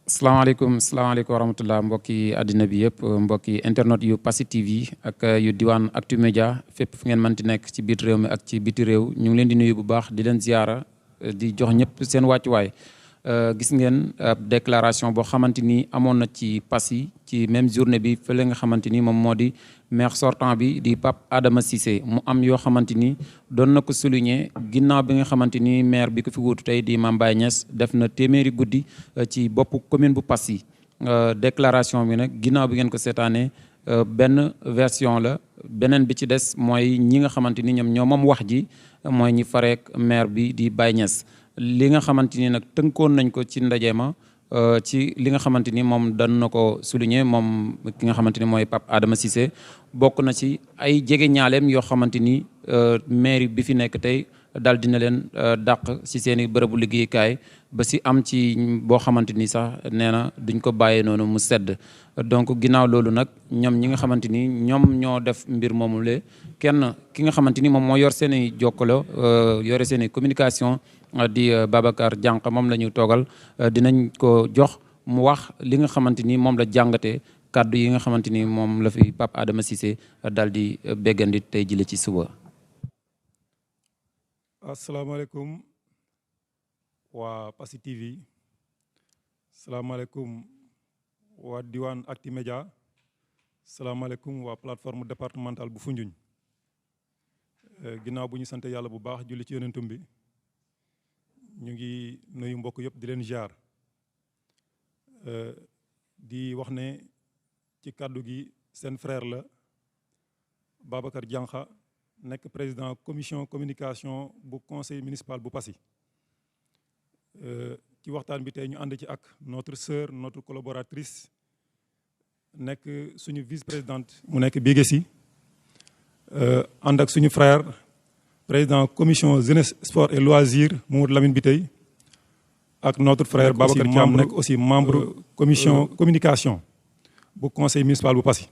salaamaaleykum wa rahmatullah mbokki àddina bi yëpp mbokki internet yu Passy TV ak yu diwaan Actu Média fépp fu ngeen mënti nekk ci biir réew mi ak ci biti réew ñu ngi leen di nuyu bu baax di leen ziara di jox ñëpp seen wàccuwaay gis ngeen déclaration boo xamante ni amoon na ci Passy ci même journée bi fële nga xamante ni moom moo di maire sortant bi di Pape Adama Cissé mu am yoo xamante ni doon na ko souligner ginnaaw bi nga xamante ni maire bi ko fi wuutu tey di Mame Mbaye Niass def na téeméeri guddi ci bopp commune bu Passy déclaration bi nag ginnaaw bi ngeen ko seetaanee benn version la beneen bi ci des mooy ñi nga xamante ni ñoom ñoo moom wax ji mooy ñi fareek maire bi di Baye Niass li nga xamante ni nag tënkoon nañ ko ci ndaje ma ci li nga xamante ni moom dan na ko souligner moom ki nga xamante ni mooy Pape Adama Cissé bokk na ci ay jege ñaaleem yoo xamante ni mairie bi fi nekk tey daal dina leen dàq ci seen i bërëbu liggéeykaay ba si am ci boo xamante ni sax nee na duñ ko bàyyee noonu mu sedd donc ginnaaw loolu nag ñoom ñi nga xamante ni ñoom ñoo def mbir moomu le kenn ki nga xamante ni moom moo yor seen i jokkalo yore seen i communication di Babacar Diankha moom la ñu toogal dinañ ko jox mu wax li nga xamante ni moom la jàngatee kàddu yi nga xamante ni moom la fi Pape Adama Cissé daal di béggandi tey jile ci suba. asalaamaaleykum waa Passy TV salaamaaleykum waa diwaan Actu Média salaamaaleykum waa plateforme départementale bu Foundiougne ginnaaw bu ñu sant yàlla bu baax julli ci yonentum bi ñu ngi nuyu mbokk yëpp di leen jaar di wax ne ci kàddu gi seen frère la Babacar Diankha nekk président commission communication bu conseil municipal bu Passy ci waxtaan bi tey ñu ànd ci ak notre sœur notre collaboratrice nekk suñu vice-présidente mu nekk Biguessi ànd ak suñu frère président commission jeunesse sport et loisirs Mamadou Lamine Biteye ak notre frère Babacar Thiam nekk aussi membre commission communication bu conseil municipal bu Passy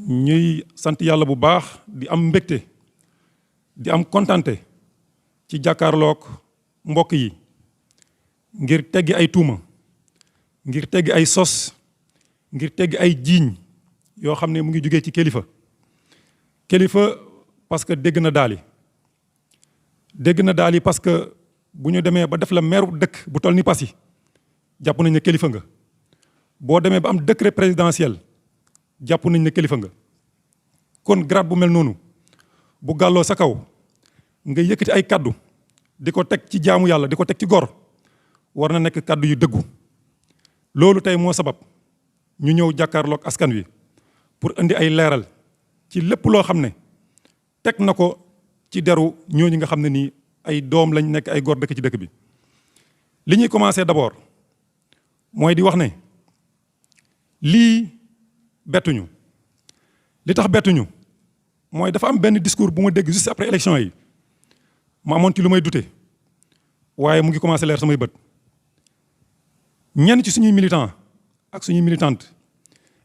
ñuy sant yàlla bu baax di am mbégte di am kontante ci jàkkaarloog mbokk yi ngir teggi ay tuuma ngir teggi ay sos ngir teggi ay jiiñ yoo xam ne mu ngi jugee ci kilifa parce que dégg na daal yi parce que bu ñu demee ba def la maire dëkk bu toll ni Passy jàpp nañ ne kilifa nga boo demee ba am décret présidentiel jàpp nañ ne kilifa nga kon grade bu mel noonu bu gàlloo sa kaw nga yëkkati ay kaddu di ko teg ci jaamu yàlla di ko teg ci gor war na nekk kaddu yu dëggu loolu tey moo sabab ñu ñëw jàkkaarloog askan wi pour indi ay leeral ci lépp loo xam ne teg na ko ci deru ñooñu nga xam ne nii ay doom lañ nekk ay gor dëkk ci dëkk bi li ñuy commencé d'abord mooy di wax ne lii bettuñu li tax bettuñu mooy dafa am benn discours bu ma dégg juste après élection yi ma amoon ci lu may dute waaye mu ngi commencé leer samay bët ñenn ci suñuy militant ak suñuy militante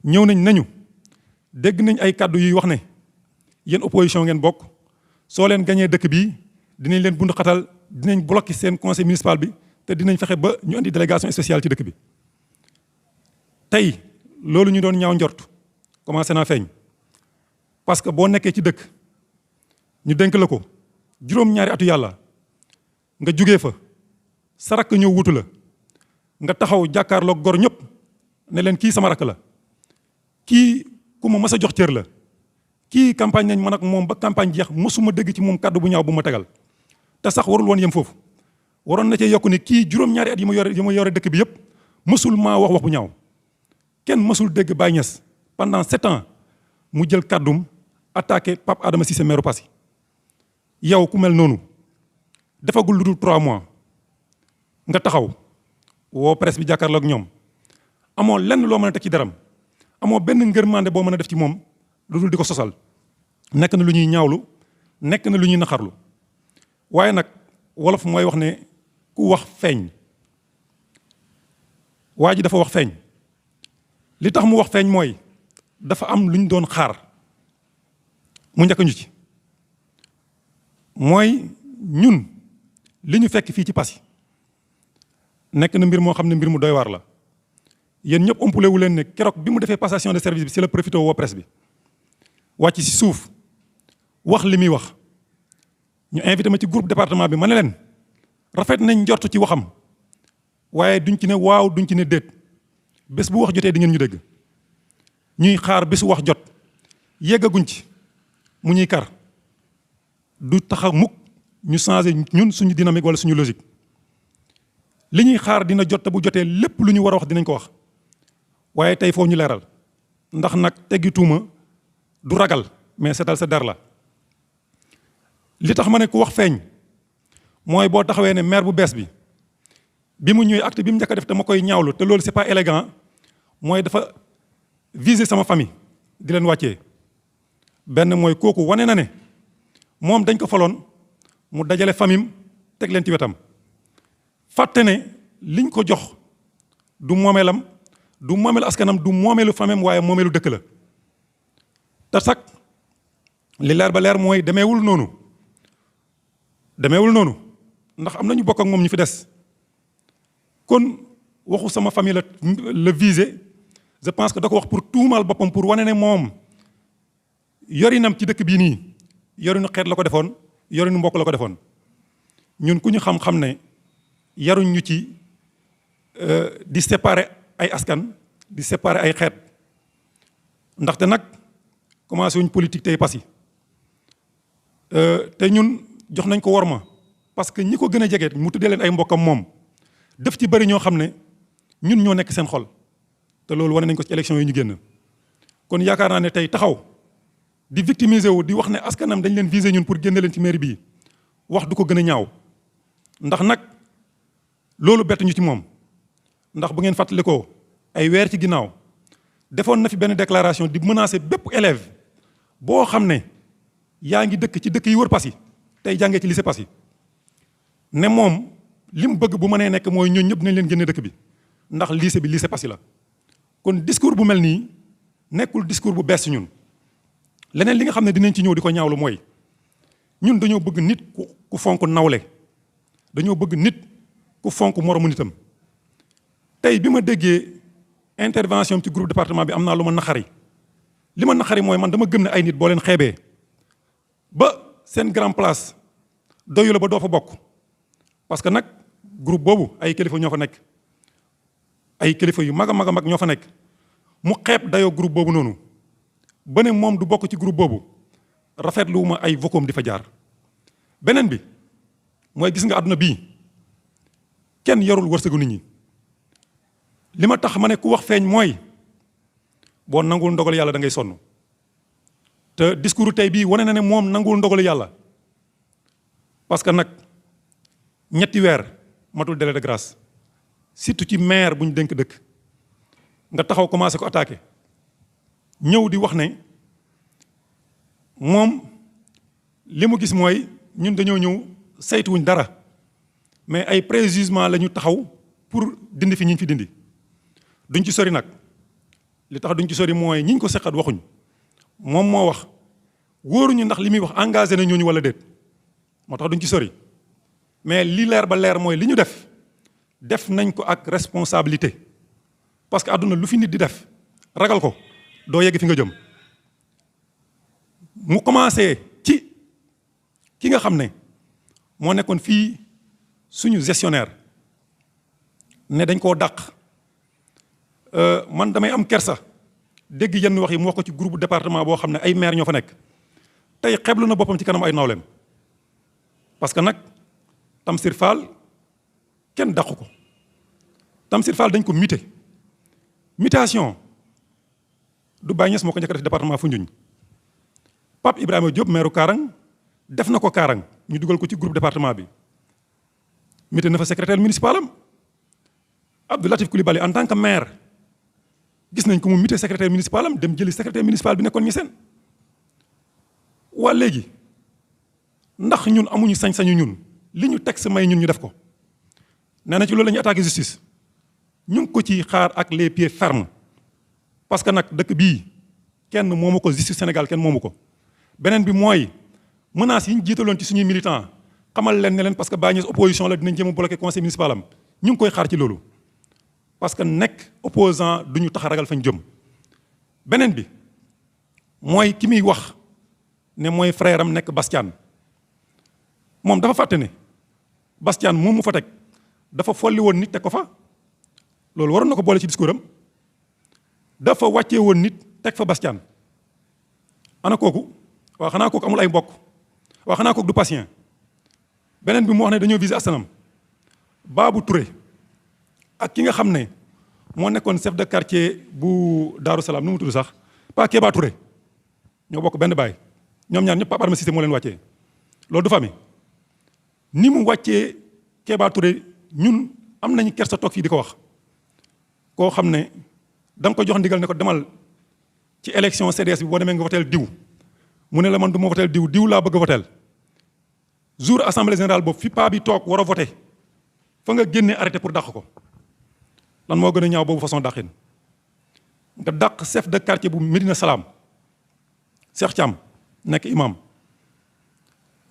ñëw nañu dégg nañ ay kàddu yuy wax ne yéen opposition ngeen bokk soo leen gañee dëkk bii dinañ leen bund xatal dinañ bloquer seen conseil municipal bi te dinañ fexe ba ñu indi délégation spéciale ci dëkk bi tey loolu ñu doon ñaaw njort commencé naa feeñ parce que boo nekkee ci dëkk ñu dénk la ko juróom-ñaari atu yàlla nga jugee fa sa rakk ñëw wutu la nga taxaw jàkkaarloog gor ñëpp ne leen kii sama rakk la kii ku ma mës a jox cër la kii campagne nañ man ak moom ba campagne jeex mësuma dégg ci moom kàddu bu ñaaw bu ma tegal te sax warul woon yem foofu waroon na cee yokku ne kii juróom-ñaari at yi ma yore dëkk bi yëpp mësul maa wax bu ñaaw kenn mësul dégg Baye Niass pendant 7 ans mu jël kàddum attaqué Pape Adama Cissé maire Passy yow ku mel noonu defagul lu dul 3 mois nga taxaw woo presse bi jàkkaarloog ñoom amoo lenn loo mën a teg ci deram amoo benn ngërmande boo mën a def ci moom lu dul di ko sosal nekk na lu ñuy ñaawlu nekk na lu ñuy naqarlu waaye nag wolof mooy wax ne ku wax feeñ waa ji dafa wax feeñ li tax mu wax feeñ mooy dafa am lu ñu doon xaar mu njëkk ñu ci mooy ñun li ñu fekk fii ci Passy nekk na mbir moo xam ne mbir mu doy waar la yéen ñëpp umpule wu leen ne keroog bi mu defee passation de service bi si la profité woo presse bi wàcc si suuf wax li muy wax ñu invité ma ci groupe département bi ma ne leen rafet nañ njort ci waxam waaye duñ ci ne waaw duñ ci ne déet bés bu wax jotee di ngeen ñu dégg ñuy xaar bésu wax jot yeggaguñ ci mu ñuy kar du tax a mukk ñu changé ñun suñu dynamique wala suñu logique li ñuy xaar dina jot te bu jotee lépp lu ñu war a wax dinañ ko wax waaye tey foofu ñu leeral ndax nag teggi tuuma du ragal mais setal sa der la li tax ma ne ku wax feeñ mooy boo taxawee ne maire bu bees bi mu ñëwee acte bi mu njëkk a def te ma koy ñaawlu te loolu c'est pas élégant mooy dafa viser sama famille di leen wàccee benn mooy kooku wane na ne moom dañ ko faloon mu dajale famille teg leen ci wetam fàtte ne liñ ko jox du moomeelam du moomeelu askanam du moomeelu famille waaye moomeelu dëkk la te sax li leer ba leer mooy demeewul noonu ndax am na ñu bokk ak moom ñu fi des kon waxu sama famille la visé je pense que da ko wax pour tuumaal boppam pour wane ne moom yorinam ci dëkk bii nii yorinu xeet la ko defoon yorinu mbokk la ko defoon ñun ku ñu xam-xam ne yaruñ ñu ci di séparer ay askan di séparer ay xeet ndaxte nag commencé wuñ politique tey passé te ñun jox nañ ko worma parce que ñi ko gën a jege mu tuddee leen ay mbokkam moom def ci bëri ñoo xam ne ñun ñoo nekk seen xol te loolu wane nañ ko ci élection yi ñu génn kon yaakaar naa ne tey taxaw di victimiser wu di wax ne askanam dañ leen viser ñun pour génne leen ci mairie bii wax du ko gën a ñaaw ndax nag loolu bett ñu ci moom ndax bu ngeen fàttalikoo ay weer ci ginnaaw defoon na fi benn déclaration di menacer bépp élève boo xam ne yaa ngi dëkk ci dëkk yi wër Passy tey jàngee ci lycée Passy ne moom li mu bëgg bu mënee nekk mooy ñooñu ñëpp nañ leen génne dëkk bi ndax lycée bi lycée Passy la kon discours bu mel nii nekkul discours bu bees ci ñun leneen li nga xam ne dinañ ci ñëw di ko ñaawlu mooy ñun dañoo bëgg nit ku fonk nawle dañoo bëgg nit ku fonk moromu nitam tey bi ma déggee intervention ci groupe département bi am naa lu ma naxari li ma naxari mooy man dama gëm ne ay nit boo leen xeebee ba seen grand place doyu la ba doo fa bokk parce que nag groupe boobu ay kilifa ñoo fa nekk ay kilifa yu mag a mag ñoo fa nekk mu xeeb dayoo groupe boobu noonu ba ne moom du bokk ci groupe boobu rafetlu ma ay vokoom di fa jaar beneen bi mooy gis nga àdduna bii kenn yorul wërsëgu nit ñi li ma tax ma ne ku wax feeñ mooy boo nanguwul ndogal yàlla da ngay sonn te discours tey bii wane na ne moom nanguwul ndogal yàlla parce que nag ñetti weer matul délai de grâce surtout ci maire bu ñu dénk dëkk nga taxaw commencé ko attaqué ñëw di wax ne moom li mu gis mooy ñun dañoo ñëw saytuwuñ dara mais ay préjugement la ñu taxaw pour dindi fi ñi ñu fi dindi duñ ci sori nag li tax duñ ci sori mooy ñiñ ko seqat waxuñ moom moo wax wóoruñu ndax li muy wax engagé na ñooñu wala déet moo tax duñ ci sori mais li leer ba leer mooy li ñu def nañ ko ak responsabilité parce que àdduna lu fi nit di def ragal ko doo yegg fi nga jëm mu commencé ci ki nga xam ne moo nekkoon fii suñu gestionnaire ne dañ koo dàq man damay am kersa dégg yenn wax yi mu wax ko ci groupe département boo xam ne ay maire ñoo fa nekk tey xeblu na boppam ci kanam ay nawleem parce que nag Tamsir Fall kenn dàqu ko Tamsir Fall dañ ko muté mutation du Baye Niass moo ko njëkk a def département Foundiougne Pape Ibrahima Diop maire Karang def na ko Karang ñu dugal ko ci groupe département bi muté na fa secrétaire municipal am Abdou Latif Coulibaly en tant que maire gis nañ ko mu muté secrétaire municipal am dem jëli secrétaire municipal bi nekkoon Niassène waa léegi ndax ñun amuñu sañ-sañu ñun li ñu teg sa may ñun ñu def ko nee na ci loolu la ñuy attaqué justice ñu ngi ko ci xaar ak les pieds fermes parce que nag dëkk bii kenn moomu ko justice Sénégal kenn moomu ko beneen bi mooy menaces yi ñu jiitaloon ci suñuy militants xamal leen ne leen parce que Baye Niass opposition la dinañ jéem a bloqué conseil municipal am ñu ngi koy xaar ci loolu parce que nekk opposant du ñu tax a ragal fañ jëm. beneen bi mooy ki muy wax ne mooy frère am nekk Bastian moom dafa fàtte ne Bastian moom mu fa teg dafa folli woon nit teg ko fa loolu waroon na ko boole ci discours am dafa wàccee woon nit teg fa Bastian ana kooku waaw xanaa kooku amul ay mbokk waaw xanaa kooku du patient. beneen bi mu wax ne dañoo viser asanam Babou Touré ak ki nga xam ne moo nekkoon chef de quartier bu Daaru Salaam nu mu tudd sax pas Kéba Touré ñoo bokk benn baay ñoom ñaar ñëpp Pape Adama Cissé moo leen wàccee loolu du famille ni mu wàccee Kéba Touré ñun am nañu kersa toog fii di ko wax koo xam ne da nga ko jox ndigal ne ko demal ci élection CDS bi boo demee nga voteel diw mu ne la man du ma voteel diw laa bëgg a voteel jour assemblée générale boobu fi paa bi toog war a voté fa nga génnee arrêté pour dàq ko lan moo gën a ñaaw boobu façon dàqin nga dàq chef de quartier bu Médina Salaam Cheikh Thiam nekk imam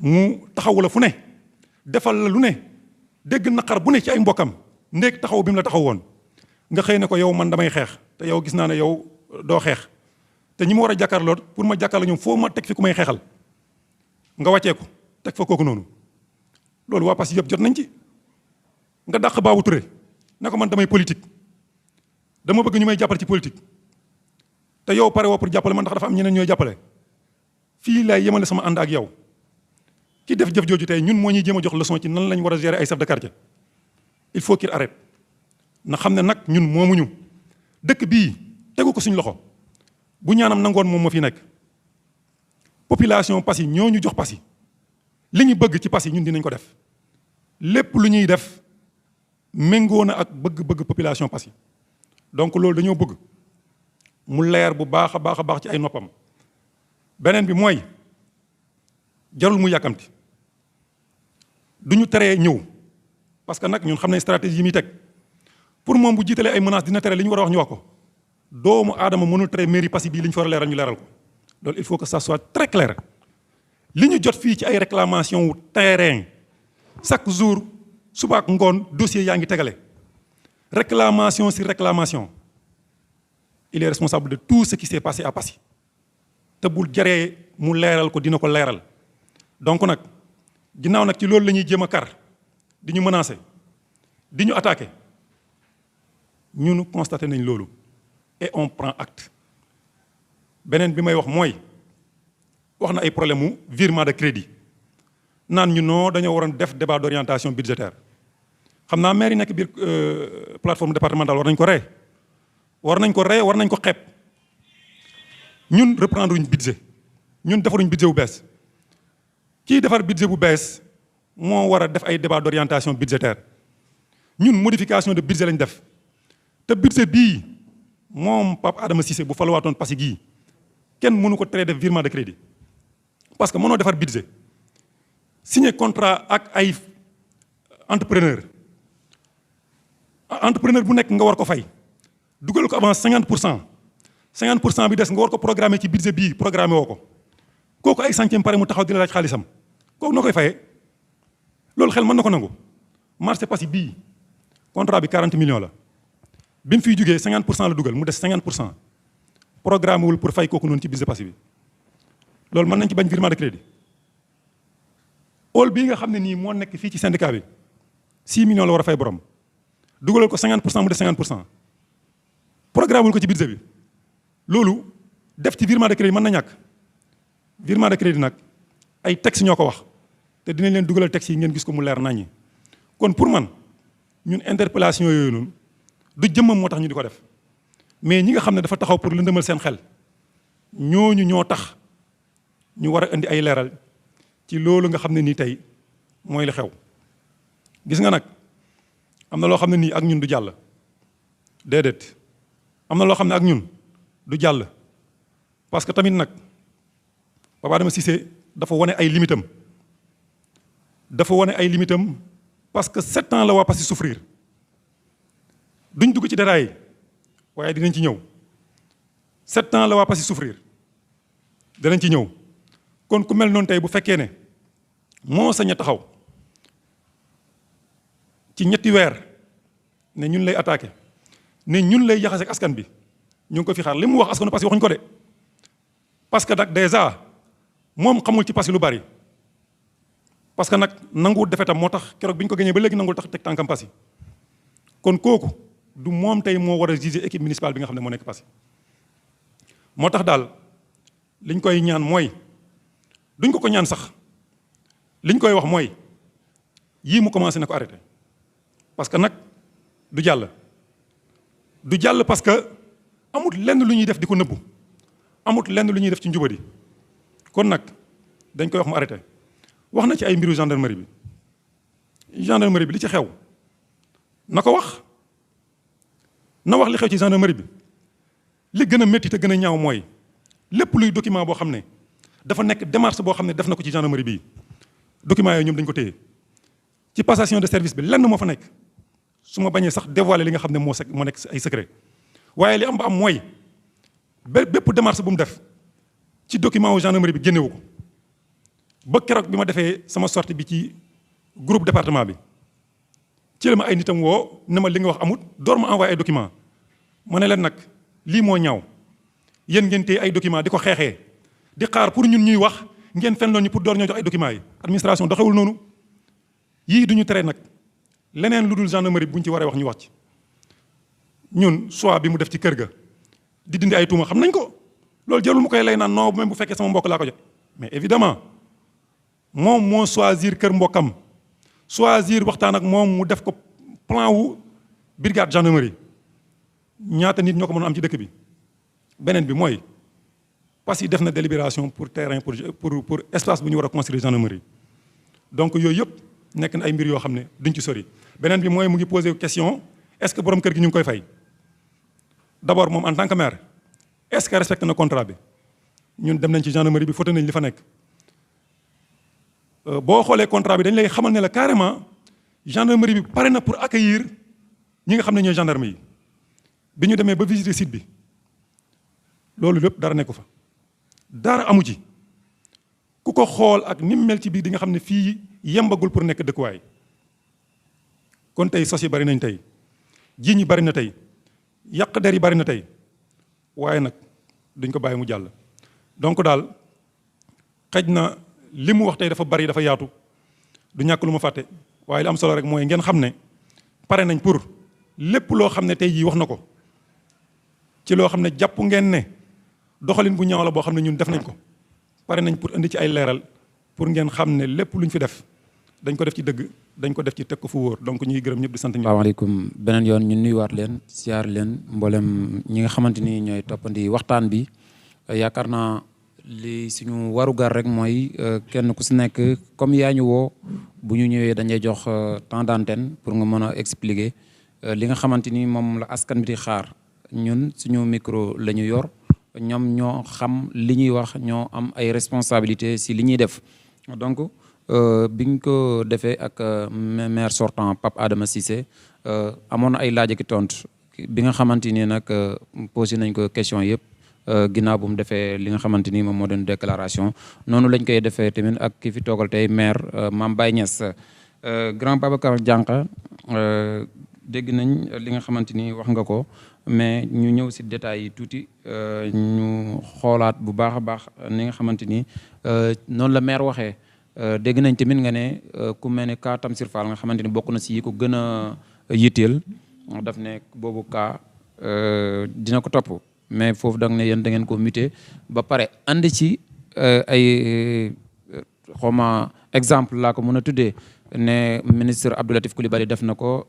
mu taxawu la fu ne defal la lu ne dégg naqar bu ne ci ay mbokkam ndéeg taxaw bi mu la taxaw woon nga xëy ne ko yow man damay xeex te yow gis naa ne yow doo xeex te ñi ma war a jàkkaarloo pour ma jàkkaarloo ñoom foo ma teg fi ku may xeexal nga wàccee ko teg fa kooku noonu loolu waa Passy yëpp jot nañ ci nga dàq Babou Touré ne ko man damay politique dama bëgg ñu may jàppale ci politique te yow pare woo pour jàppale man ndax dafa am ñeneen ñooy jàppale fii laay yemale sama ànd ak yow ki def jëf jooju tey ñun moo ñuy jéem a jox leçon ci nan lañ war a gérer ay chef de quartier il faut qu'il arrête na xam ne nag ñun moomuñu dëkk bii tegu ko suñ loxo bu ñaanam nangoon moom moo fi nekk population Passy ñoo ñu jox Passy li ñu bëgg ci Passy ñun dinañ ko def lépp lu ñuy def méngoo na ak bëgg-bëgg population Passy donc loolu dañoo bëgg mu leer bu baax a baax a baax ci ay noppam beneen bi mooy jarul mu yàkkamti du ñu teree ñëw parce que nag ñun xam nañ stratégie yi muy teg pour moom bu jiitalee ay menaces dina tere li ñu war a wax ñu wax ko doomu aadama mënul tere mairie Passy bii li ñu fa war a leeral ñu leeral ko loolu il faut que ça soit très clair li ñu jot fii ci ay réclamation wu terrain chaque jour suba ak ngoon dossier yaa ngi tegale réclamation sur réclamation il est responsable de tout ce qui s'est passé à Passy te bul jaree mu leeral ko dina ko leeral donc nag ginnaaw nag ci loolu la ñuy jéem a kar di ñu menacer di ñu attaquer ñun constaté nañ loolu et on prend acte beneen bi may wax mooy wax na ay problème mu virement de crédit naan ñu noo dañoo waroon def débat d'orientation budgétaire xam naa maire yi nekk biir plateforme départementale war nañ ko ree war nañ ko xeeb ñun reprendre uñ budget ñun defaruñ budget bu bees kii defar budget bu bees moo war a def ay débat d'orientation budgétaire ñun modification de budget lañ def te budget bii moom Pape Adama Cissé bu faluwaatoon Passy gii kenn mënu ko tere def virement de crédit parce que mënoo defar budget signer contrat ak ay entrepreneur bu nekk nga war ko fay dugal ko avant 50% bi des nga war ko programmer ci budget bii programmer woo ko kooku ay centième pare mu taxaw di la laaj xaalisam kooku noo koy fayee loolu xel mën na ko nangu marché Passy bii contrat bi 40 millions la bi mu fiy jógee 50% la dugal mu des 50% programme wul pour fay kooku noonu ci budget Passy bi loolu mën nañ ci bañ virement de crédit hall bii nga xam ne nii moo nekk fii ci syndicat bi 6 millions la war a fay borom dugalal ko 50% mu des 50% programme wul ko ci budget bi loolu def ci virement de crédit mën na ñàkk virement de crédit nag ay textes ñoo ko wax te dinañ leen dugalal textes yi ngeen gis ko mu leer naññi kon pour man ñun interpellation yooyu noonu du jëmmam moo tax ñu di ko def mais ñi nga xam ne dafa taxaw pour lëndëmal seen xel ñooñu ñoo tax ñu war a indi ay leeral ci loolu nga xam ne nii tey mooy li xew gis nga nag am na loo xam ne nii ak ñun du jàll déedéet am na loo xam ne ak ñun du jàll parce que tamit nag Pape Adama Cissé dafa wane ay limitam parce que 7 ans la waa Passy souffrir duñ dugg ci détails yi waaye dinañ ci ñëw 7 ans la waa Passy souffrir dinañ ci ñëw kon ku mel noonu tey bu fekkee ne moo sañ a taxaw ci ñetti weer ne ñun lay attaqué ne ñun lay jaxase ak askan bi ñu ngi ko fi xaar li mu wax askanu Passy waxuñu ko de parce que nag dèjà moom xamul ci Passy lu bari parce que nag nanguwul defetam moo tax keroog bi ñu ko gañee ba léegi nanguwul tax teg tànkam Passy kon kooku du moom tey moo war a juger équipe municipale bi nga xam ne moo nekk Passy moo tax daal liñ koy ñaan mooy duñ ko ñaan sax liñ koy wax mooy yii mu commencé na ko arrêté parce que nag du jàll parce que amut lenn lu ñuy def di ko nëbbu amut lenn lu ñuy def ci njubadi kon nag dañ koy wax mu arrêté wax na ci ay mbiru gendarmerie bi li ci xew na ko wax li xew ci gendarmerie bi li gën a métti te gën a ñaaw mooy lépp luy document boo xam ne dafa nekk démarche boo xam ne def na ko ci gendarmerie bii document yooyu ñoom dañu ko téye ci passation de service bi lenn moo fa nekk su ma bañee sax dévoiler li nga xam ne moo nekk ay secret waaye li am ba am mooy bépp démarche bu mu def ci document wu gendarmerie bi génnewu ko ba keroog bi ma defee sama sortie bi ci groupe département bi ci la ma ay nitam woo ne ma li nga wax amut door ma envoyé ay document ma ne leen nag lii moo ñaaw yéen ngeen téye ay document di ko xeexee di xaar pour ñun ñuy wax ngeen fen loon ñu pour door ñoo jox ay documents yi administration doxewul noonu yii duñu tere nag leneen lu dul gendarmerie bu ñu ci waree wax ñu wax ci ñun choix bi mu def ci kër ga di dindi ay tuuma xam nañ ko loolu jarul mu koy lay naan non même bu fekkee sama mbokk laa ko jot mais évidemment moom moo choisir kër mbokkam choisir waxtaan ak moom mu def ko plan wu brigade gendarmerie ñaata nit ñoo ko mën a am ci dëkk bi beneen bi mooy Passy def na délibération pour terrain pour espace bu ñu war a construire gendarmerie donc yooyu yëpp nekk na ay mbir yoo xam ne duñ ci sori beneen bi mooy mu ngi posé question est-ce que borom kër gi ñu ngi koy fay d'abord moom en tant que maire est-ce que respecté na contrat bi ñun dem nañ ci gendarmerie bi foto nañ li fa nekk boo xoolee contrat bi dañ lay xamal ne la carrément gendarmerie bi pare na pour accueillir ñi nga xam ne ñooy gendarme yi bi ñu demee ba visiter site bi loolu lépp dara nekku fa dara amu ci ku ko xool ak ni mu mel ci biir di nga xam ne fii yembagul pour nekk dëkkuwaay kon tey sos yi bari nañ tey jiiñ yi bari na tey yàq der yi bari na tey waaye nag duñ ko bàyyi mu jàll donc daal xëj na li mu wax tey dafa bari dafa yaatu du ñàkk lu ma fàtte waaye li am solo rek mooy ngeen xam ne pare nañ pour lépp loo xam ne tey jii wax na ko ci loo xam ne jàpp ngeen ne doxalin bu ñaaw la boo xam ne ñun def nañ ko pare nañ pour indi ci ay leeral pour ngeen xam ne lépp lu ñu fi def dañ ko def ci dëgg dañ ko def ci teg ko fu wóor donc ñuy gërëm ñëpp di sant ñëpp. asalaamaaleykum beneen yoon ñu nuyuwaat leen siyaar leen mboolem ñi nga xamante ni ñooy toppandi waxtaan bi yaakaar naa li suñu warugar rek mooy kenn ku si nekk comme yaa ñu woo bu ñu ñëwee dañuy jox temps d'antenne pour nga mën a expliquer li nga xamante ni moom la askan bi di xaar ñun suñu micro la ñu yor ñoom ñoo xam li ñuy wax ñoo am ay responsabilités si li ñuy def donc biñ ko defee ak maire sortant Pape Adama Cissé amoon na ay laaj ak tontu bi nga xamante ni nag posé nañ ko question yëpp ginnaaw bu mu defee li nga xamante ni moom moo doon déclaration noonu lañ koy defee tamit ak ki fi toogal tey maire Mame Baye Niass grand Babacar Diankha dégg nañ li nga xamante ni wax nga ko mais ñu ñëw si détails yi tuuti ñu xoolaat bu baax a baax ni nga xamante ni noonu la maire waxee dégg nañ tamit nga ne ku mel ne cas Tamsir Fall nga xamante ni bokk na si yi ko gën a yitteel daf ne boobu cas dina ko topp mais foofu da nga ne yéen da ngeen ko muté ba pare andi ci ay xawma exemple laa ko mën a tuddee ne ministre Abdou Latif Coulibaly def na ko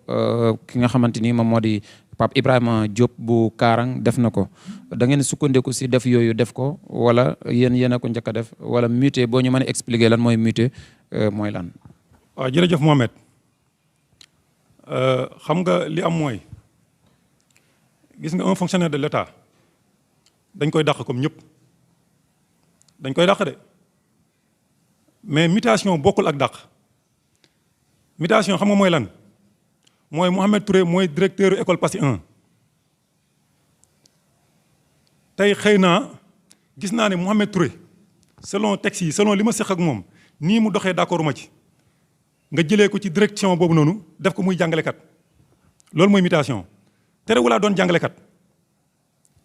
ki nga xamante ni moom moo di Pape Ibrahima Diop bu Kaarang def na ko da ngeen sukkandiku si def yooyu def ko wala yéen a ko njëkk a def wala muté boo ñu mën a expliquer lan mooy muté mooy lan. waaw jërëjëf Mohamed xam nga li am mooy gis nga un fonctionnaire de l'État dañ koy dàq comme ñëpp dañ koy dàq de mais mutation bokkul ak dàq mutation xam nga mooy lan mooy Mouhamed Touré mooy directeur école Passy 1 tey xëy naa gis naa ne Mouhamed Touré selon texte yi selon li ma seq ak moom nii mu doxee d'accord ma ci nga jëlee ko ci direction boobu noonu def ko muy jàngalekat loolu mooy mutation terewulaa doon jàngalekat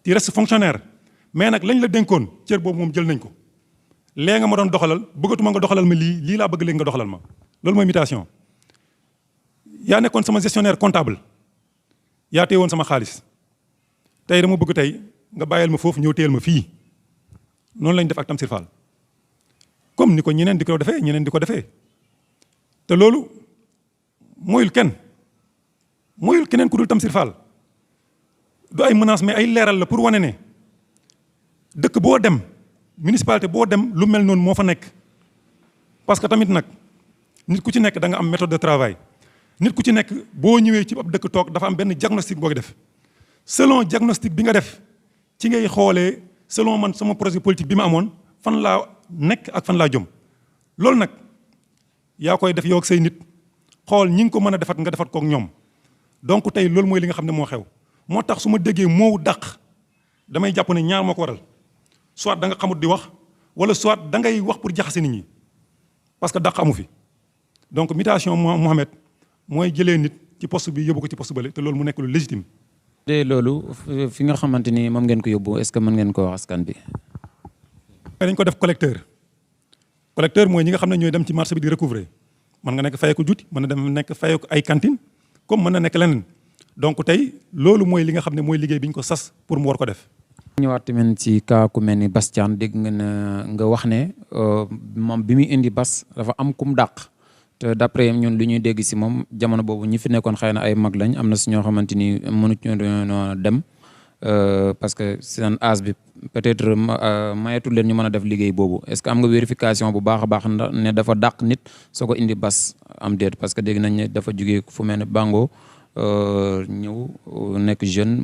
tu restes fonctionnaire mais nag lañ la dénkoon cër boobu moom jël nañ ko léegi nga ma doon doxalal bëggatuma nga doxalal ma lii laa bëgg léegi nga doxalal ma loolu mooy mutation. yaa nekkoon sama gestionnaire comptable yaa téye woon sama xaalis tey dama bëgg tey nga bàyyil ma foofu ñëw téyel ma fii noonu lañ def ak Tamsir Fall comme ni ko ñeneen di ko defee ñeneen di ko defee te loolu mooyul keneen ku dul Tamsir Fall du ay menace mais ay leeral la pour wane ne dëkk boo dem municipalité boo dem lu mel noonu moo fa nekk. parce que tamit nag nit ku ci nekk da nga am méthode de travail nit ku ci nekk boo ñëwee ci ab dëkk toog dafa am benn diagnostic boo ko def selon diagnostic bi nga def ci ngay xoolee selon man sama projet politique bi ma amoon fan laa nekk ak fan laa jëm loolu nag yaa koy def yow ak say nit xool ñi nga ko mën a defat nga defat kook ñoom donc tey loolu mooy li nga xam ne moo xew moo tax su ma déggee moowu dàq damay jàpp ne ñaar moo ko waral soit da nga xamut di wax wala soit da ngay wax pour jaxase nit ñi parce que dàq amu fi donc mutation Mohamed mooy jëlee nit ci poste bi yóbbu ko ci poste bële te loolu mu nekk lu légitime. te loolu fi nga xamante ni moom ngeen ko yóbbu est-ce que mën ngeen ko wax askan bi. dañ ko def collecteur mooy ñi nga xam ne ñooy dem ci marché bi di recouvrer mën nga nekk fayeeku juuti mën na dem nekk fayeeku ay cantine comme mën na nekk leneen donc tey loolu mooy li nga xam ne mooy liggéey bi ñu ko sas pour mu war ko def. ñëwaat tamit ci cas ku mel ni Bass Thiane dégg nga wax ne moom bi muy indi Bass dafa am kum dàq te d'après ñun lu ñuy dégg si moom jamono boobu ñi fi nekkoon xëy na ay mag lañ am na si ñoo xamante ni mënuñu dem parce que seen âge bi peut-être mayetul leen ñu mën a def liggéey boobu est-ce que am nga vérification bu baax a baax ne dafa dàq nit soo ko indi Bass am déet parce que dégg nañ ne dafa jugee fu mel ne Bango ñëw nekk jeune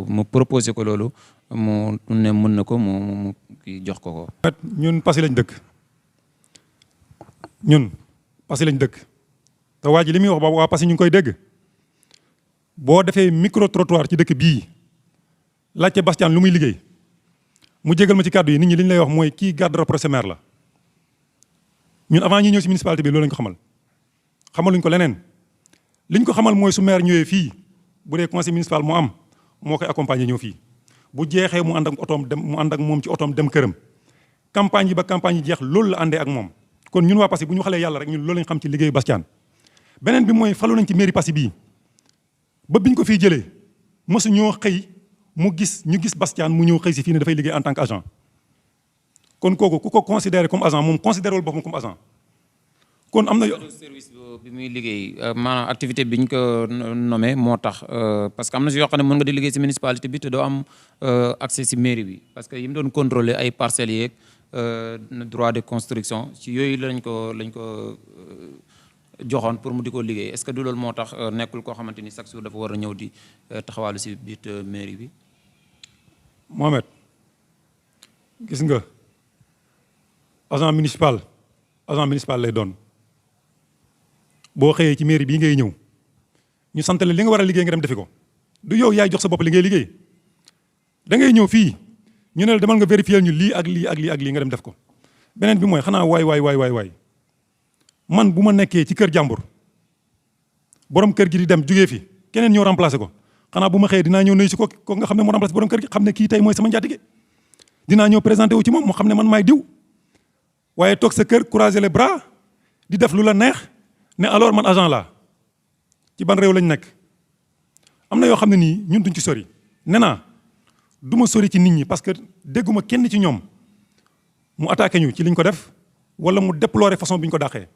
mu proposé ko loolu mu ne mën na ko mu kii jox ko. ñun Passy lañ dëkk te waa ji li muy wax boobu waa Passy ñu ngi koy dégg boo defee micro trottoir ci dëkk bii laajte Bass Thiane lu muy liggéey mu jégal ma ci kàddu yi nit ñi li ñu lay wax mooy kii garde rapproché maire la ñun avant ñi ñëw si municipalité bi loolu lañ ko xamaluñ ko leneen. liñ ko xamal mooy su maire ñëwee fii bu dee conseil municipal moo am moo koy accompagner ñëw fii bu jeexee mu ànd ak otoom dem mu ànd ak moom ci otoom dem këram campagne yi ba campagne yi jeex loolu la àndee ak moom kon ñun waa Passy bu ñu xalee yàlla rek ñun loolu lañ xam ci liggéeyu Bass Thiane beneen bi mooy falu nañ ci mairie Passy bii ba biñ ko fii jëlee mosu ñoo xëy ñu gis Bass Thiane mu ñëw xëy si fii ne dafay liggéey en tant que agent kon kooku ku ko considéré comme agent moom considéré wul boppam comme agent kon am na service bi muy liggéey maanaam activité bi ñu ko nommé moo tax parce que am na si yoo xam ne mën nga di liggéey si municipalité bi te doo am accès si mairie bi parce que yi mu doon contrôler ay parcelles yeeg droit de construction ci yooyu lañ ko joxoon pour mu di ko liggéey est-ce que du loolu moo tax nekkul koo xamante ni chaque jour dafa war a ñëw di taxawaalu si biir mairie bi. Mohamed gis nga agent municipal lay doon. boo xëyee ci mairie bii ngay ñëw ñu sant la li nga war a liggéey nga dem defi ko du yow yaay jox sa bopp li ngay liggéey da ngay ñëw fii ñu ne la demal nga vérifier ñu lii ak lii ak lii ak lii nga dem def ko. beneen bi mooy xanaa waay man bu ma nekkee ci kër jàmbur borom kër gi di dem jugee fi keneen ñëw remplacer ko xanaa bu ma xëyee dinaa ñëw nuyu si ko nga xam ne moo remplacer borom kër gi xam ne kii tey mooy sama njaatige dinaa ñëw présenté wu ci moom moo xam ne man maay diw waaye toog sa kër croiser les bras di def lu la neex. ne alors man agent la ci ban réew lañ nekk am na yoo xam ne nii ñun duñ ci sori nee naa du ma sori ci nit ñi parce que dégguma kenn ci ñoom mu attaqué ñu ci liñ ko def wala mu déplorer façon bi ñu ko dàqee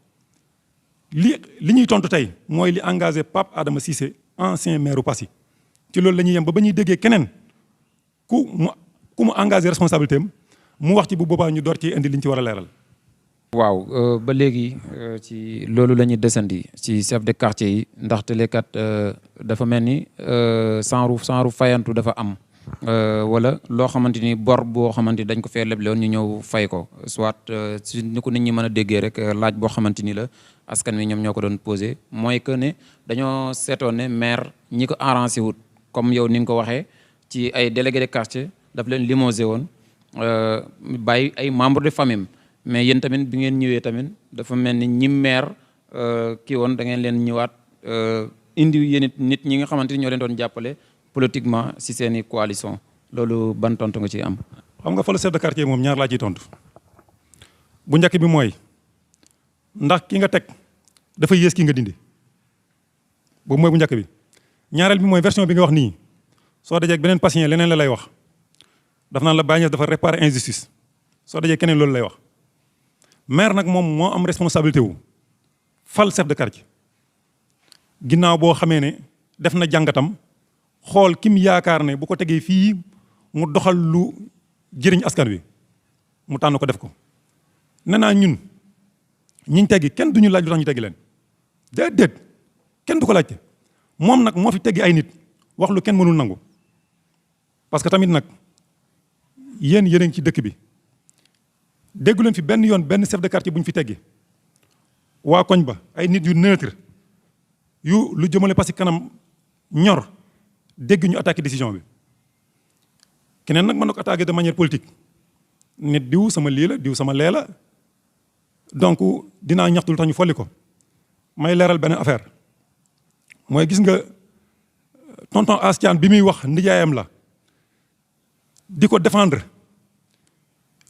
li ñuy tontu tey mooy li engagé Pape Adama Cissé ancien maire Passy ci loolu la ñuy yem ba ñuy déggee keneen ku mu engagé responsabilité am mu wax ci bu boobaa ñu door ci indi liñ ci war a leeral. waaw ba léegi ci loolu la ñuy desandi ci chef de quartier yi ndaxte lekat dafa mel ni sans fayantu dafa am wala loo xamante ni bor boo xamante ni dañ ko fee leble woon ñu ñëw fay ko soit si ni ko nit ñi mën a déggee rek laaj boo xamante ni la askan wi ñoom ñoo ko doon posé mooy que ne dañoo seetoon ne maire ñi ko arrangé wut comme yow ni nga ko waxee ci ay délégué de quartier daf leen limogé woon bàyyi ay membre de famille mais yéen tamit bi ngeen ñëwee tamit dafa mel ni ñi maire kii woon da ngeen leen ñëwaat indi yéen nit ñi nga xamante ni ñoo leen doon jàppale politiquement si seeni coalition loolu ban tontu nga ci am. xam nga fa la chef de quartier moom ñaar laa ciy tontu bu njëkk bi mooy ndax ki nga teg dafa yées ki nga dindi boobu mooy bu njëkk bi. ñaareel bi mooy version bi nga wax nii soo dajee ak beneen patient leneen la lay wax daf naan la Baye Niass dafa réparer injustice soo dajee keneen loolu lay wax. maire nag moom moo am responsabilité wu fal chef de quartier ginnaaw boo xamee ne def na jàngatam xool kim yaakaar ne bu ko tegee fii mu doxal lu jëriñ askan wi mu tànn ko def ko. nee naa ñun ñiñ teggi kenn duñu laaj lu tax ñu teggi leen déedéet kenn du ko laajte moom nag moo fi teggi ay nit wax lu kenn mënul nangu parce que tamit nag yéen a ngi ci dëkk bi. déggu leen fi benn yoon benn chef de quartier bu ñu fi teggi waa koñ ba ay nit yu neutre yu lu jëmale parce que kanam ñor dégg ñu attaqué décision bi keneen nag mën na ko attaqué de manière politique nit diw sama lii la diw sama lee la donc dinaa ñaxtu lu tax ñu folli ko may leeral beneen affaire mooy gis nga tonton Astian bi muy wax nijaayam la di ko défendre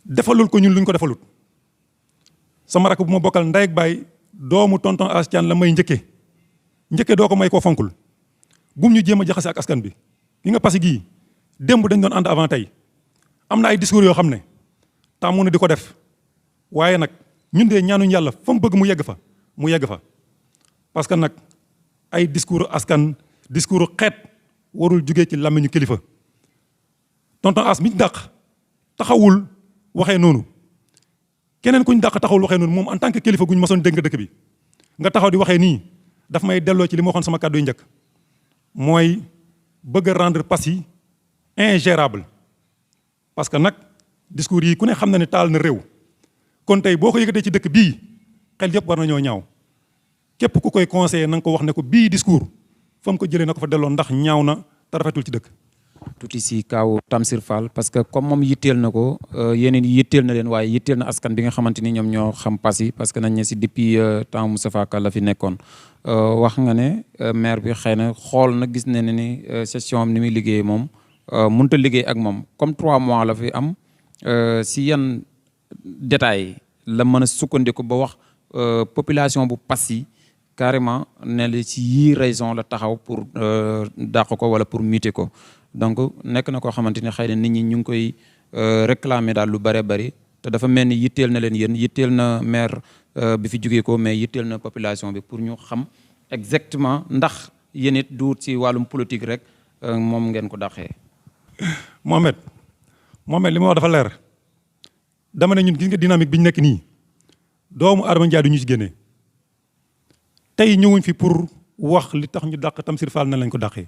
defalul ko ñun luñ ko defalut sama rakk bu ma bokkal ndey ak baay doomu tonton Astian la may njëkke doo ko may koo fonkul bum ñu jéem a jaxase ak askan bi gi nga Passy gii démb dañ doon ànd avant tey am na ay discours yoo xam ne tàmmu na di ko def waaye nag ñun de ñaanuñ yàlla fa mu bëgg mu yegg fa parce que nag ay discours askan discours xeet warul jugee ci làmmiñu kilifa tonton As mi dàq taxawul waxee noonu keneen kuñ dàq taxawul waxee noonu moom en tant que kilifa guñ masoon dégg nga dëkk bi nga taxaw di waxee nii daf may delloo ci li ma waxoon sama kàddu yu njëkk mooy bëgg a rendre Passy ingérable parce que nag discours yi ku ne xam na ne taal na réew kon tey boo ko yëgatee ci dëkk bii xel yëpp war na ñoo ñaaw képp ku koy conseillé na nga ko wax ne ko bii discours fa mu ko jëlee na ko fa delloo ndax ñaaw na te rafetul ci dëkk. tuuti si kaaw Tamsir Fall parce que comme moom yitteel na ko yeneen yitteel na leen waaye yitteel na askan bi nga xamante ni ñoom ñoo xam Passy parce que nañ ne si depuis temps Moustapha Ka la fi nekkoon wax nga ne maire bi xëy na xool na gis ne ni session am ni muy liggéey moom mënut a liggéey ak moom comme 3 mois la fi am si yan détails la mën a sukkandiku ba wax population bu Passy carrément ne la si yii raison la taxaw pour dàq ko wala pour muter ko. donc nekk na koo xamante ni xëy na nit ñi ñu ngi koy réclamer daal lu bare bari te dafa mel ni yitteel na leen yéen yitteel na maire bi fi jógee ko mais yitteel na population bi pour ñu xam exactement ndax yéen it du ci wàllum politique rek moom ngeen ko dàqee. Mohamed li ma wax dafa leer dama ne ñun gis nga dynamique bi ñu nekk nii doomu Adama Ndiaye du ñu ci génnee tey ñëwuñ fi pour wax li tax ñu dàq Tamsir Fall na lañ ko dàqee.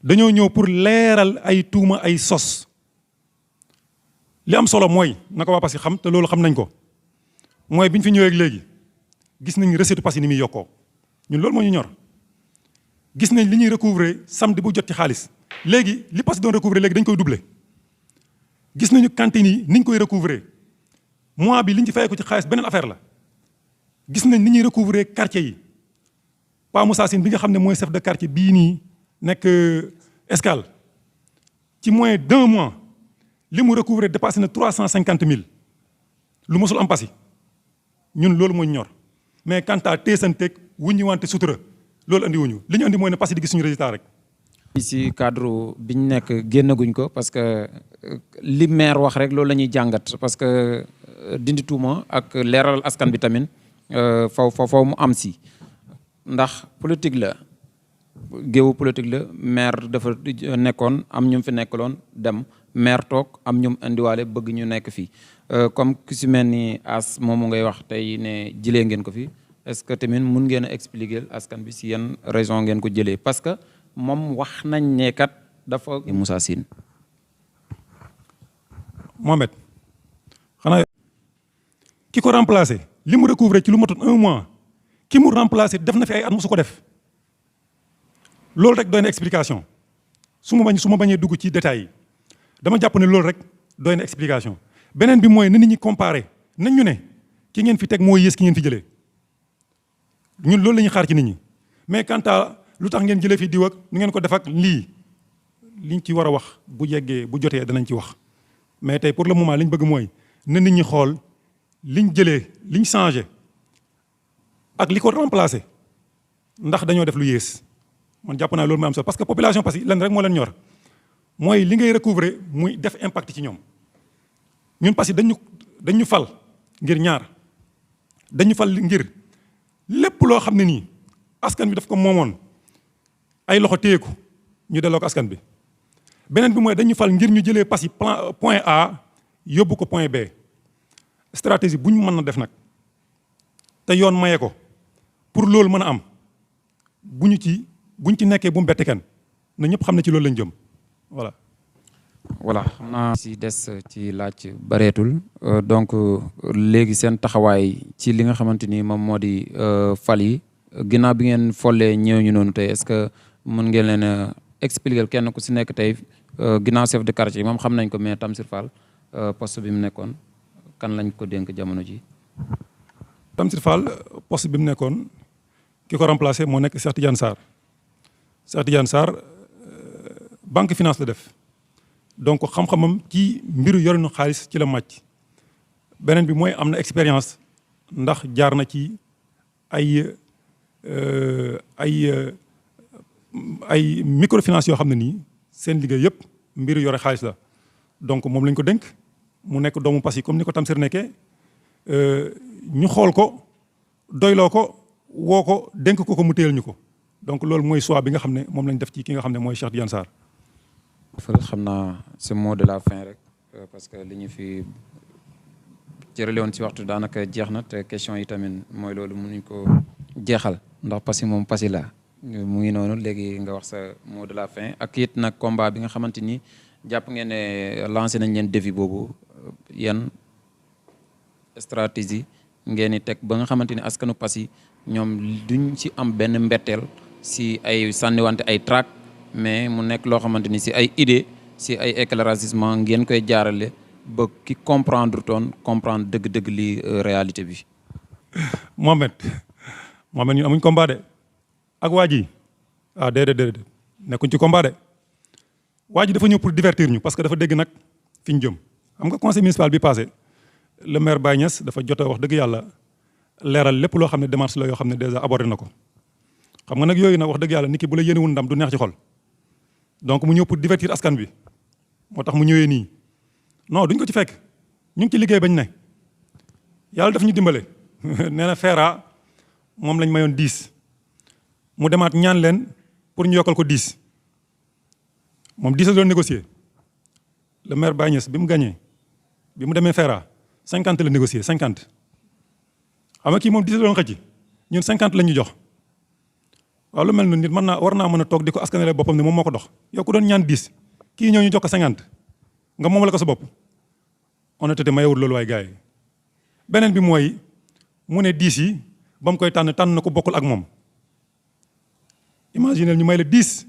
dañoo ñëw pour leeral ay tuuma ay sos li am solo mooy na ko waa Passy xam te loolu xam nañ ko mooy bi ñu fi ñëwee ak léegi gis nañ recette Passy ni muy yokkoo ñun loolu moo ñu ñor gis nañ li ñuy recouvrer samedi bu jot ci xaalis léegi li Passy doon recouvrer léegi dañ koy doubler gis nañu cantine yi ni ñu koy recouvrer mois bi li ñu ci fay ko ci xaalis beneen affaire la gis nañ ni ñuy recouvrer quartier yi Pa Moussa Sine bi nga xam ne mooy chef de quartier bii nii nekk Escale ci moins d'1 mois li mu recouvrer dépassé na 350 000 lu mosul am Passy ñun loolu mooy ñor mais quant à teesanteeg wuññi wante sutura loolu andi wuñu li ñu andi mooy ne Passy di gis suñu résultat rek. si cadre bi ñu nekk génnaguñ ko parce que li maire wax rek loolu la ñuy jàngat parce que dindi tuuma ak leeral askan bi tamit faw mu am si ndax politique la. géewu politique la maire dafa nekkoon am ñu fi nekkaloon dem maire toog am ñu indiwaale bëgg ñu nekk fii comme ku si mel ni as moomu ngay wax tey ne jëlee ngeen ko fi est-ce que tamit mun ngeen a expliquer askan bi si yan raison ngeen ko jëlee parce que moom wax nañ ne kat dafa Moussa Sine. Mohamed xanaa ki ko remplacé li mu recouvrer ci lu matul 1 mois ki mu remplacé def na fi ay at musu ko def. loolu rek doy na explication su ma bañee dugg ci détails yi dama jàpp ne loolu rek doy na explication beneen bi mooy na nit ñi comparé nañ ñu ne ki ngeen fi teg moo yées ki ngeen fi jëlee ñun loolu la ñuy xaar ci nit ñi mais quant à lu tax ngeen jëlee fi diw ak nu ngeen ko def ak lii liñ ci war a wax bu yeggee bu jotee danañ ci wax. mais tey pour le moment li ñu bëgg mooy na nit ñi xool liñ jëlee liñ changé ak li ko remplacé ndax dañoo def lu yées man jàpp naa loolu mooy am solo parce que population Passy lenn rek moo leen ñor mooy li ngay recouvrer muy def impact ci ñoom. ñun Passy dañu fal ngir ñaar dañu fal ngir lépp loo xam ne nii askan bi daf ko moomoon ay loxo téye ko ñu delloo ko askan bi. beneen bi mooy dañu fal ngir ñu jëlee Passy point A yóbbu ko point B stratégie bu ñu mën na def nag te yoon maye ko pour loolu mën a am buñ ci nekkee bu mu bett kenn na ñëpp xam ne ci loolu lañ jëm voilà. voilà xam naa si des ci laaj bareetul donc léegi seen taxawaay ci li nga xamante ni moom moo di fal yi ginnaaw bi ngeen follee ñëw ñu noonu tey est-ce que mën ngeen leen a expliquer kenn ku si nekk tey ginnaaw chef de quartier moom xam nañ ko mais Tamsir Fall poste bi mu nekkoon kan lañ ko dénk jamono ji. Tamsir Fall poste bi mu nekkoon ki ko remplacé moo nekk Cheikh Tidiane Sarr Cheikh Tidiane Sarr banque finance la def. donc xam-xamam ci mbiru yorinu xaalis ci la màcc beneen bi mooy am na expérience ndax jaar na ci ay microfinance yoo xam ne nii seen liggéey yëpp mbiru yore xaalis la donc moom lañ ko dénk mu nekk doomu Passy comme ni ko Tamsir nekkee ñu xool ko doyloo ko woo ko dénk ko mu téyel ñu ko donc loolu mooy choix bi nga xam ne moom lañ def ci ki nga xam ne mooy Cheikh Tidiane Sarr. xam naa ce mot de la fin rek parce que li ñu fi jërële woon ci waxtu daanaka jeex na te question yi tamit mooy loolu mënuñ ko jeexal ndax Passy moom Passy la mu ngi noonu léegi nga wax sa mot de la fin ak it nag combat bi nga xamante ni jàpp ngeen ne lancé nañ leen défi boobu yan stratégie ngeen di teg ba nga xamante ni askanu Passy ñoom duñ ci am benn mbetteel si ay sànniwante ay trac mais mu nekk loo xamante ni si ay idée si ay éclaircissement ngeen koy jaarale ba ki comprendre dëgg-dëgg li réalité bi. Mohamed ñun amuñ combat de ak waa ji déedéet nekkuñ ci combat de waa ji dafa ñëw pour divertir ñu parce que dafa dégg nag fi ñu jëm xam nga conseil municipal bi passé le maire Baye Niass dafa jot a wax dëgg yàlla leeral lépp loo xam ne démarche la yoo xam ne déjà abordé na ko xam nga nag yooyu nag wax dëgg yàlla nit ki bu la yéenewul ndam du neex ci xol. donc mu ñëw pour divertir askan bi moo tax mu ñëwee nii non duñ ko ci fekk ñu ngi ci liggéey bañ ne yàlla daf ñu dimbale nee na FERA moom lañ mayoon 10 mu demaat ñaan leen pour ñu yokkal ko 10 moom 10 la doon négocier le maire Baye Niass bi mu gagné bi mu demee FERA 50 la négocier 50 xam nga kii moom 10 la doon xëcc ñun 50 lañ ñu jox. waaw lu mel noonu nit war naa mën a toog di ko askanale boppam ne moom moo ko dox yow ku doon ñaan 10 kii ñëw ñu jox ko 50 nga moom la ko sa bopp honnêteté mayewul loolu waaye gars yi beneen bi mooy mu ne 10 yi ba mu koy tànn na ko bokkul ak moom imaginez ñu may la 10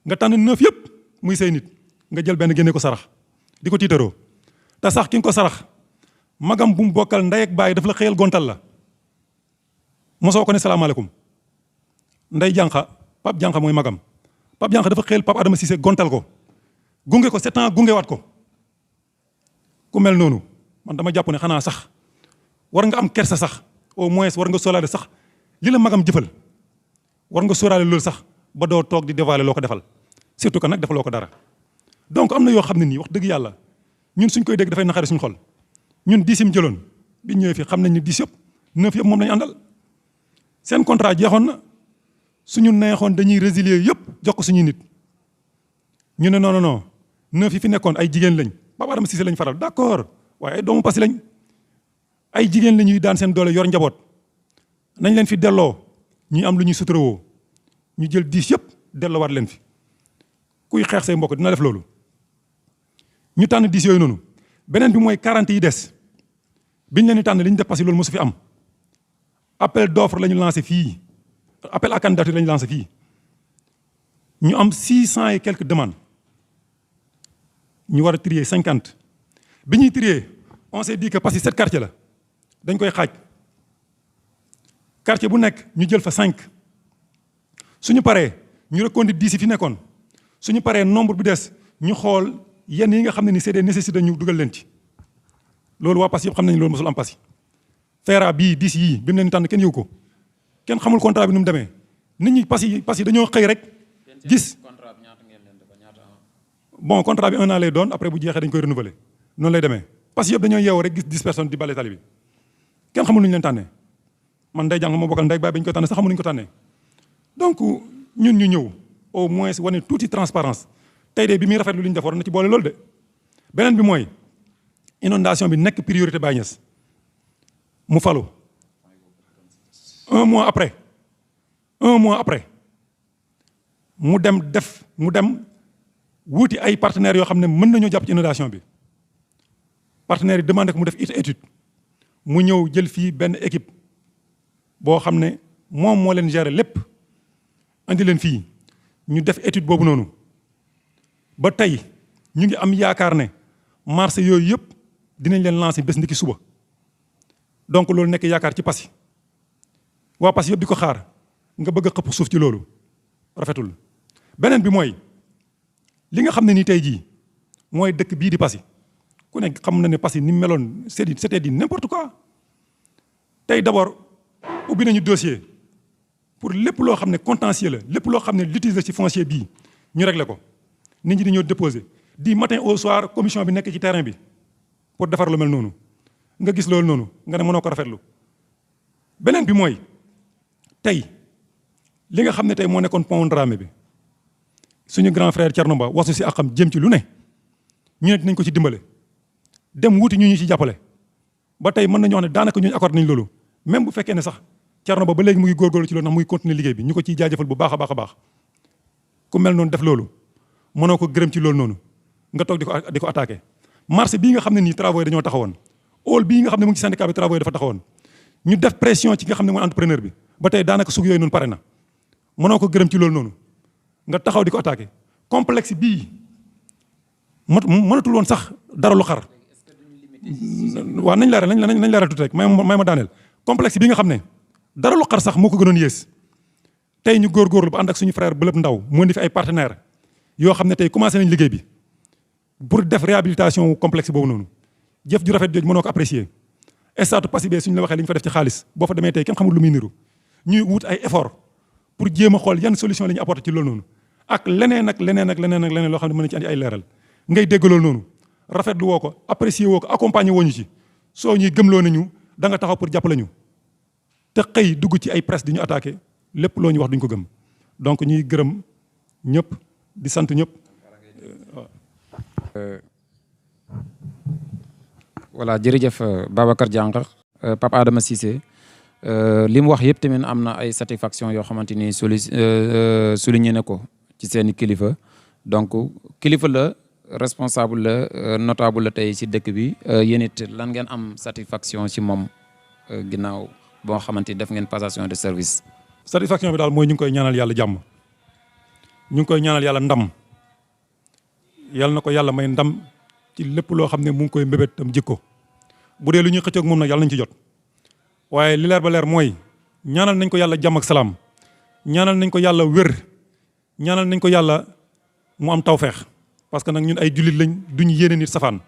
nga tànn 9 yëpp muy say nit nga jël benn génne ko sarax di ko tiitaroo te sax ki nga ko sarax magam bu mu bokkal ndey ak baay daf la xëyal gontal la mosoo ko ne salaamaaleykum nday jànqa Pape Jànqa mooy magam Pape Jànqa dafa xeel Pape Adama Cissé gontal ko gunge ko 7 ans gungewaat ko ku mel noonu man dama jàpp ne xanaa sax war nga am kersa sax au moins war nga sóoraale sax li la magam jëfal war nga sóoraale loolu sax ba doo toog di dévaler loo ko defal surtout que nag defaloo ko dara. donc am na yoo xam ne nii wax dëgg yàlla ñun suñ koy dégg dafay naqari suñu xol ñun 10 yi mu jëloon bi ñëwee fii xam nañ ni 10 yëpp 9 yëpp moom lañu àndal seen contrat jeexoon na. suñu neexoon dañuy résilier yëpp jox ko suñuy nit ñu ne non 9 yi fi nekkoon ay jigéen lañ Pape Adama Cissé lañ faral d'accord waaye ay doomu Passy lañ ay jigéen la ñuy daan seen doole yor njaboot nañ leen fi delloo ñuy am lu ñuy suturawoo ñu jël 10 yëpp delloowaat leen fi kuy xeex say mbokk dina def loolu. ñu tànn 10 yooyu noonu beneen bi mooy 40 yi des biñ leen di tànn li ñu def Passy loolu mosu fi am appel d'offre la ñu lancé fii. appel à candidature lañu lancé fii ñu am 600 et quelques demandes ñu war a trier 50 bi ñuy trier on s'est dit que Passy 7 quartiers la dañ koy xaaj quartier bu nekk ñu jël fa 5 suñu paree ñu reconduire 10 yi fi nekkoon suñu paree nombre bi des ñu xool yenn yi nga xam ne ni c'est des nécessités ñu dugal leen ci loolu waa Passy yëpp xam nañu loolu mosul am Passy FERA bii 10 yii bi mu leen tànn kenn yëgu ko kenn xamul contrat bi nu mu demee nit ñi Passy dañoo xëy rek gis bon contrat bi 1 an lay doon après bu jeexee dañ koy renouveler noonu lay demee Passy yëpp dañoo yeewu rek gis 10 personnes di bale tali bi kenn xamul nu ñu leen tànnee man day jàng ma bokkal ndey baay ba ñu ko tànnee sax xamul nu ñu ko tànnee donc ñun ñu ñëw au moins wane tuuti transparence tey de bi muy rafetlu li ñu def war na ci boole loolu de beneen bi mooy inondation bi nekk priorité Baye Niass mu falu 1 mois après mu dem wuuti ay partenaires yoo xam ne mën nañoo jàpp ci inondation bi partenaires yi demandé ko mu def étude mu ñëw jël fii benn équipe boo xam ne moom moo leen gérer lépp andi leen fii ñu def étude boobu noonu ba tey ñu ngi am yaakaar ne marché yooyu yëpp dinañ leen lancer bés ndiki suba donc loolu nekk yaakaar ci Passy waa Passy yëpp di ko xaar nga bëgg a xëpp suuf ci loolu rafetul. beneen bi mooy li nga xam ne ni tey jii mooy dëkk bii di Passy ku ne xam na ne Passy ni mu meloon c'était di n'importe quoi tey d'abord ubbi nañu dossier pour lépp loo xam ne contentieux la lépp loo xam ne litige la ci foncier bii ñu régler ko nit ñi dañoo déposer du matin au soir commission bi nekk ci terrain bi pour defar lu mel noonu nga gis loolu noonu nga ne mënoo ko rafetlu beneen bi mooy tey li nga xam ne tey moo nekkoon pont Dramé bi suñu grand frère Thierno Ba wasu si akam jëm ci lu ne ñu ne dinañ ko ci dimbale dem wuti ñu ci jàppale ba tey mën nañu wax ne daanaka ñu accordé nañ loolu même bu fekkee ne sax Thierno Ba léegi mu ngi góorgóorlu ci loolu ndax muy continuer liggéey bi ñu ko ciy jaajëfal bu baax a baax ku mel noonu def loolu mënoo ko gërëm ci loolu noonu nga toog di ko attaqué marché bii nga xam ne nii travaux yi dañoo taxawoon hall bii nga xam ne mu ngi ci syndicat bi travaux yi dafa taxawoon ñu def pression ci nga xam ne mooy entrepreneur bi ba tey daanaka sug yooyu noonu pare na mënoo ko gërëm ci loolu noonu nga taxaw di ko attaqué complexe bii mënatul woon sax dara lu xar waaw nañ leeral tuuti rek may ma daaneel complexe bii nga xam ne dara lu xar sax moo ko gënoon yées tey ñu góorgóorlu ba ànd ak suñu frère Bëlëb Ndaw mu indi fi ay partenaires yoo xam ne tey commencé nañ liggéey bi pour def réhabilitation complexe boobu noonu jëf ju rafet jooju mënoo ko apprécier stade Passy bee suñu la waxee li ñu fa def ci xaalis boo fa demee tey kenn xamul lu muy niru ñuy wut ay effort pour jéem a xool yan solution la ñu apporter ci loolu noonu ak leneen loo xam ne mën na ci andi ay leeral ngay dégg loolu noonu rafetlu woo ko apprécier woo ko accompagner woo ñu ci soo ñuy gëmloo nañu da nga taxaw pour jàppale ñu te xëy dugg ci ay presse di ñu attaqué lépp loo ñu wax duñ ko gëm donc ñuy gërëm ñëpp di sant ñëpp. voilà jërëjëf Babacar Diankha Pape Adama Cissé li mu wax yëpp tamit am na ay satisfaction yoo xamante ni souligné na ko ci seeni kilifa donc kilifa la responsable la notable la tey ci dëkk bi yéen it lan ngeen am satisfaction ci moom ginnaaw boo xamante ni def ngeen passation de service. satisfaction bi daal mooy ñu ngi koy ñaanal yàlla jàmm ñu ngi koy ñaanal yàlla ndam yàlla na ko yàlla may ndam ci lépp loo xam ne mu ngi koy mbébét tam jikko bu dee lu ñuy xëccoog moom nag yàlla nañ ci jot waaye li leer ba leer mooy ñaanal nañ ko yàlla jàmm ak salaam ñaanal nañ ko yàlla wér ñaanal nañ ko yàlla mu am tawfeex parce que nag ñun ay jullit lañ duñ yéene nit safaan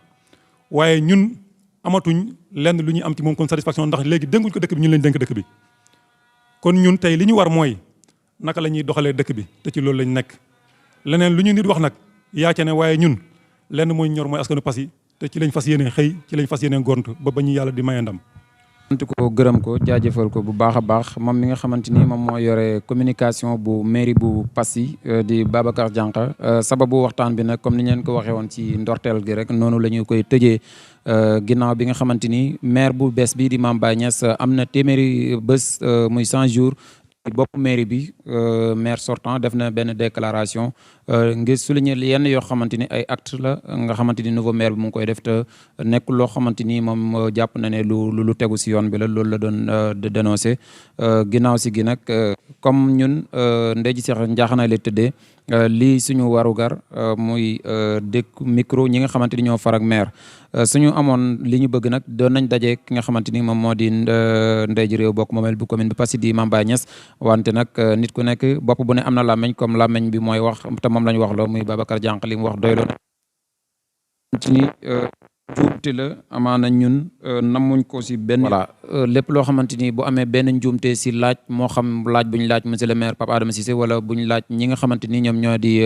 waaye ñun amatuñ lenn lu ñuy am ci moom kon satisfaction ndax léegi dénkuñ ko dëkk bi ñun lañ dénk dëkk bi kon ñun tey li ñu war mooy naka la ñuy doxalee dëkk bi te ci loolu lañ nekk leneen lu ñu nit wax nag yaa ca ne waaye ñun lenn mooy ñor mooy askanu Passy te ci lañ fas yéene xëy ci lañ fas yéene gont ba ñu yàlla di maye ndam. sant ko gërëm ko jaajëfal ko bu baax a baax moom mi nga xamante ni moom moo yore communication bu mairie bu Passy di Babacar Diankha sababu waxtaan bi nag comme ni ngeen ko waxee woon ci ndorteel gi rek noonu la ñu koy tëjee ginnaaw bi nga xamante ni maire bu bees bii di Mame Baye Niass am na téeméeri bés muy 100 jours bopp mairie bi maire sortant def na benn déclaration ngir souligner yenn yoo xamante ni ay acte la nga xamante ni nouveau maire bi mu ngi koy def te nekk loo xamante ni moom jàpp na ne lu tegu si yoon bi la loolu la doon dénoncé ginnaaw si gi nag comme ñun ndey ji Seex njaaxanaay lay tëddee lii suñu warugar muy dëkk micro ñi nga xamante ni ñoo far ak maire suñu amoon li ñu bëgg nag doon nañ daje ki nga xamante ni moom moo di ndey ji réew bokk moomeel bu commune bi Passy di Mame Baye Niass wante nag nit ku nekk bopp bu ne am na làmmeñ comme làmmeñ bi mooy wax te moom la ñu wax loo muy Babacar Diankha li mu wax doy loon ci ni njuumte la amaana ñun namuñ ko si benn voilà lépp loo xamante ni bu amee benn njuumte si laaj moo xam laaj bu ñu laaj monsieur le maire Pape Adama Cissé wala bu ñu laaj ñi nga xamante ni ñoom ñoo di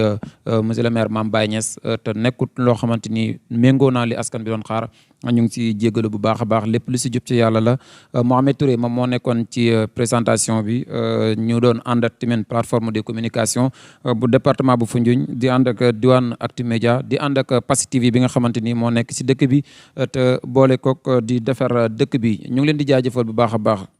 monsieur le maire Mame Baye Niass te nekkut loo xamante ni méngoo naa li askan bi doon xaar ñu ngi si jégalu bu baax a baax lépp lu si jub ci yàlla la Mohamed Touré moom moo nekkoon ci présentation bi ñu doon ànd ak tamit plateforme de communication bu département bu Foundiougne di ànd ak diwaan Actu Média di ànd ak Passy TV bi nga xamante ni moo nekk si dëkk bi te boole kook di defar dëkk bi ñu ngi leen di jaajëfal bu baax a baax